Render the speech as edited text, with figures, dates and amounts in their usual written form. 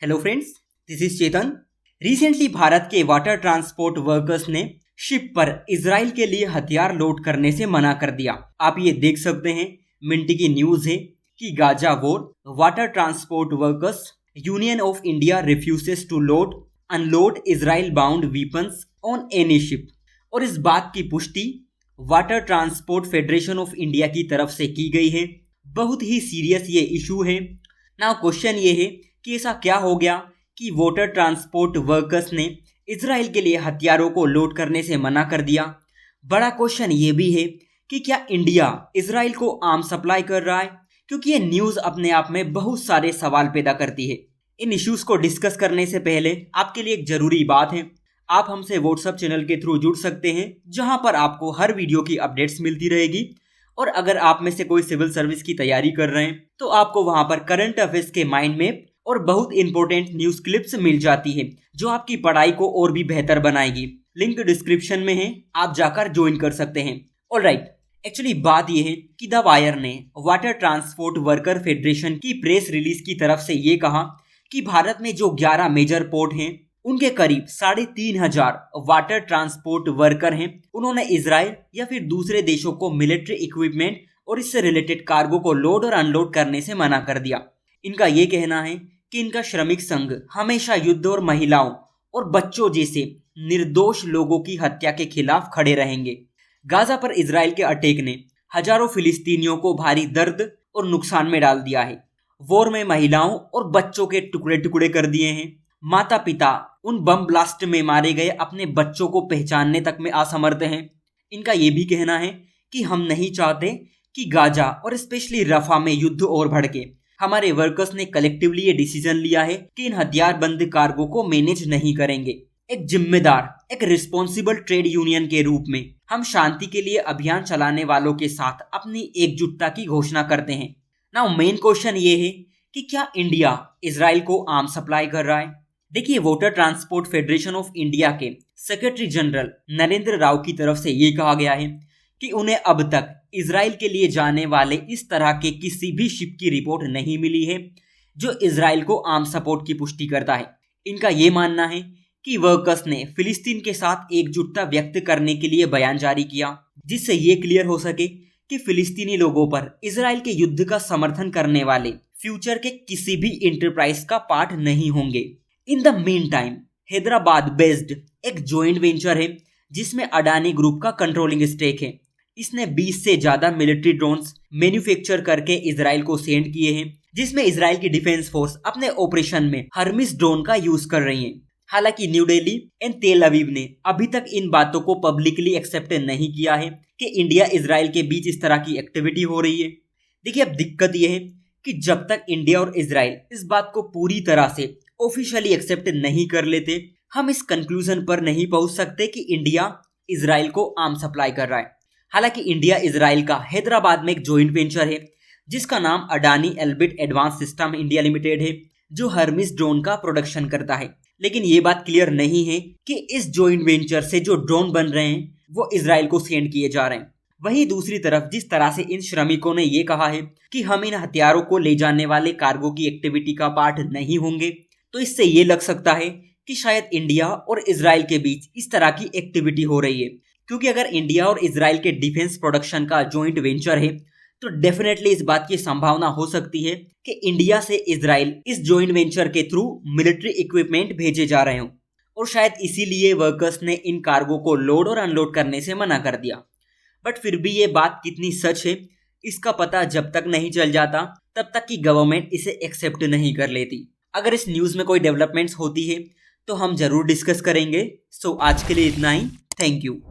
Hello friends, this is Chetan. Recently Bharat के water transport workers ने ship पर Israel के लिए हथियार लोड करने से मना कर दिया। आप ये देख सकते हैं, मिनट की न्यूज है कि Gaza war water transport workers union of India refuses to load unload Israel bound weapons on any ship. और इस बात की पुष्टि water transport federation of India की तरफ से की गई है। बहुत ही सीरियस ये इशू है। नाउ क्वेश्चन ये है कि ऐसा क्या हो गया कि वाटर ट्रांसपोर्ट वर्कर्स ने इजराइल के लिए हथियारों को लोड करने से मना कर दिया। बड़ा क्वेश्चन ये भी है कि क्या इंडिया इजराइल को आर्म सप्लाई कर रहा है, क्योंकि ये न्यूज़ अपने आप में बहुत सारे सवाल पैदा करती है। इन इश्यूज को डिस्कस करने से पहले आपके लिए एक जरूरी बात है, आप हमसे व्हाट्सएप चैनल के थ्रू जुड़ सकते हैं, जहां पर आपको हर वीडियो की अपडेट्स मिलती रहेगी। और अगर आप में से कोई सिविल सर्विस की तैयारी कर रहे हैं तो आपको वहां पर करंट अफेयर्स के माइंड मैप और बहुत इंपॉर्टेंट न्यूज क्लिप्स मिल जाती है, जो आपकी पढ़ाई को और भी बेहतर बनाएगी। लिंक डिस्क्रिप्शन में है, आप जाकर ज्वाइन कर सकते हैं। ऑलराइट, एक्चुअली बात यह है कि द वायर ने वाटर ट्रांसपोर्ट वर्कर फेडरेशन की प्रेस रिलीज की तरफ से ये कहा कि भारत में जो 11 मेजर पोर्ट हैं, उनके करीब 3,500 वाटर ट्रांसपोर्ट वर्कर हैं। उन्होंने इजराइल या फिर दूसरे देशों को मिलिट्री इक्विपमेंट और इससे रिलेटेड कार्गो को लोड और अनलोड करने से मना कर दिया। इनका ये कहना है कि इनका श्रमिक संघ हमेशा युद्ध और महिलाओं और बच्चों जैसे निर्दोष लोगों की हत्या के खिलाफ खड़े रहेंगे। गाजा पर इजराइल के अटैक ने हजारों फिलिस्तीनियों को भारी दर्द और नुकसान में डाल दिया है। वॉर में महिलाओं और बच्चों के टुकड़े टुकड़े कर दिए हैं। माता पिता उन बम ब्लास्ट में मारे गए अपने बच्चों को पहचानने तक में असमर्थ हैं। इनका ये भी कहना है कि हम नहीं चाहते कि गाजा और स्पेशली रफा में युद्ध और भड़के। हमारे वर्कर्स ने कलेक्टिवली ये डिसीजन लिया है कि इन हथियारबंद कार्गो को मैनेज नहीं करेंगे। एक जिम्मेदार, एक रिस्पॉन्सिबल ट्रेड यूनियन के रूप में हम शांति के लिए अभियान चलाने वालों के साथ अपनी एकजुटता की घोषणा करते हैं। नाउ मेन क्वेश्चन ये है कि क्या इंडिया इजराइल को आर्म सप्लाई कर रहा है? देखिए, water transport federation of India के सेक्रेटरी जनरल नरेंद्र राव की तरफ से ये कहा गया है कि उन्हें अब तक इजराइल के लिए जाने वाले इस तरह के किसी भी शिप की रिपोर्ट नहीं मिली है जो इजराइल को आर्म सपोर्ट की पुष्टि करता है। इनका ये मानना है कि वर्कर्स ने फिलिस्तीन के साथ एकजुटता व्यक्त करने के लिए बयान जारी किया, जिससे ये क्लियर हो सके कि फिलिस्तीनी लोगों पर इजराइल के युद्ध का समर्थन करने वाले फ्यूचर के किसी भी इंटरप्राइज का पार्ट नहीं होंगे। In the mean time Hyderabad based एक जॉइंट वेंचर है जिसमें अडानी ग्रुप का कंट्रोलिंग स्टेक है। इसने 20 से ज्यादा मिलिट्री ड्रोन्स मैन्युफैक्चर करके इजराइल को सेंड किए हैं, जिसमें इजराइल की डिफेंस फोर्स अपने ऑपरेशन में हर्मिस ड्रोन का यूज कर रही है। हालांकि न्यू दिल्ली एंड तेल अवीव ने अभी तक इन बातों को पब्लिकली एक्सेप्ट नहीं किया है कि इंडिया इजराइल के बीच इस तरह की एक्टिविटी हो रही है। देखिए, अब दिक्कत यह है कि जब तक इंडिया और इजराइल इस बात को पूरी तरह से ऑफिशियली एक्सेप्ट नहीं कर लेते, हम इस कंक्लूजन पर नहीं पहुंच सकते कि इंडिया इजराइल को आर्म सप्लाई कर रहा है। हालांकि इंडिया इजराइल का हैदराबाद में एक जॉइंट वेंचर है जिसका नाम Adani Elbit advance system India limited है, जो हर्मिस ड्रोन का प्रोडक्शन करता है। लेकिन ये बात क्लियर नहीं है कि इस जॉइंट वेंचर से जो ड्रोन बन रहे हैं वो इजराइल को सेंड किए जा रहे हैं। वहीं दूसरी तरफ जिस तरह से इन श्रमिकों ने ये कहा है कि हम इन हथियारों को ले जाने वाले कार्गो की एक्टिविटी का पार्ट नहीं होंगे, तो इससे ये लग सकता है कि शायद इंडिया और इजराइल के बीच इस तरह की एक्टिविटी हो रही है। क्योंकि अगर इंडिया और इजराइल के डिफेंस प्रोडक्शन का जॉइंट वेंचर है तो डेफिनेटली इस बात की संभावना हो सकती है कि इंडिया से इजराइल इस जॉइंट वेंचर के थ्रू मिलिट्री इक्विपमेंट भेजे जा रहे हों, और शायद इसीलिए वर्कर्स ने इन कार्गो को लोड और अनलोड करने से मना कर दिया। बट फिर भी ये बात कितनी सच है, इसका पता जब तक नहीं चल जाता तब तक कि गवर्नमेंट इसे एक्सेप्ट नहीं कर लेती। अगर इस न्यूज़ में कोई डेवलपमेंट्स होती है तो हम जरूर डिस्कस करेंगे। सो आज के लिए इतना ही। Thank you.